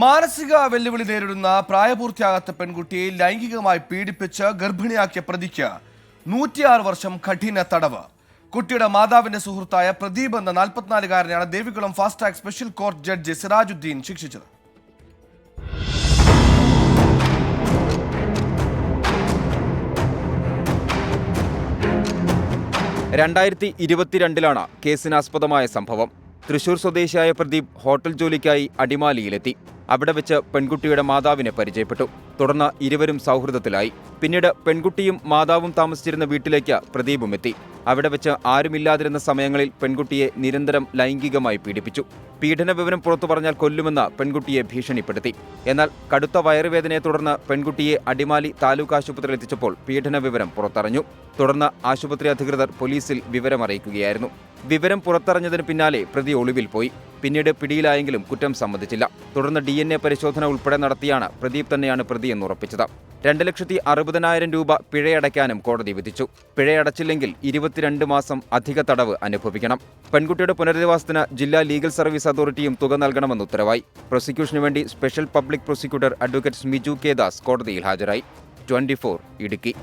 മാനസിക വെല്ലുവിളി നേരിടുന്ന പ്രായപൂർത്തിയാകാത്ത പെൺകുട്ടിയെ ലൈംഗികമായി പീഡിപ്പിച്ച് ഗർഭിണിയാക്കിയ പ്രതിക്ക് 106 വർഷം കഠിന തടവ്. കുട്ടിയുടെ മാതാവിന്റെ സുഹൃത്തായ പ്രദീപ് എന്ന 44-കാരനെയാണ് Devikulam fast track special court judge Sirajuddin ശിക്ഷിച്ചത്. ലാണ് കേസിനാസ്പദമായ സംഭവം. തൃശൂർ സ്വദേശിയായ പ്രദീപ് ഹോട്ടൽ ജോലിക്കായി അടിമാലിയിലെത്തി. അവിടെ വെച്ച് പെൺകുട്ടിയുടെ മാതാവിനെ പരിചയപ്പെട്ടു. തുടർന്ന് ഇരുവരും സൗഹൃദത്തിലായി. പിന്നീട് പെൺകുട്ടിയും മാതാവും താമസിച്ചിരുന്ന വീട്ടിലേക്ക് പ്രദീപും എത്തി. അവിടെ വെച്ച് ആരുമില്ലാതിരുന്ന സമയങ്ങളിൽ പെൺകുട്ടിയെ നിരന്തരം ലൈംഗികമായി പീഡിപ്പിച്ചു. പീഡന വിവരം പുറത്തു പറഞ്ഞാൽ കൊല്ലുമെന്ന് പെൺകുട്ടിയെ ഭീഷണിപ്പെടുത്തി. എന്നാൽ കടുത്ത വയറുവേദനയെ തുടർന്ന് പെൺകുട്ടിയെ അടിമാലി താലൂക്ക് ആശുപത്രിയിൽ എത്തിച്ചപ്പോൾ പീഡന വിവരം പുറത്തറിഞ്ഞു. തുടർന്ന് ആശുപത്രി അധികൃതർ പോലീസിൽ വിവരമറിയിക്കുകയായിരുന്നു. വിവരം പുറത്തറിഞ്ഞതിന് പിന്നാലെ പ്രതി ഒളിവിൽ പോയി. പിന്നീട് പിടിയിലായെങ്കിലും കുറ്റം സമ്മതിച്ചില്ല. തുടർന്ന് DNA പരിശോധന ഉൾപ്പെടെ നടത്തിയാണ് പ്രദീപ് തന്നെയാണ് പ്രതിയെന്ന് ഉറപ്പിച്ചത്. 2,60,000 രൂപ പിഴയടയ്ക്കാനും കോടതി വിധിച്ചു. പിഴയടച്ചില്ലെങ്കിൽ 22 മാസം അധിക തടവ് അനുഭവിക്കണം. പെൺകുട്ടിയുടെ പുനരധിവാസത്തിന് ജില്ലാ ലീഗൽ സർവീസ് അതോറിറ്റിയും തുക നൽകണമെന്ന് ഉത്തരവായി. പ്രോസിക്യൂഷനു വേണ്ടി special public prosecutor advocate Smiju K Das കോടതിയിൽ ഹാജരായി. 24 ഇടുക്കി.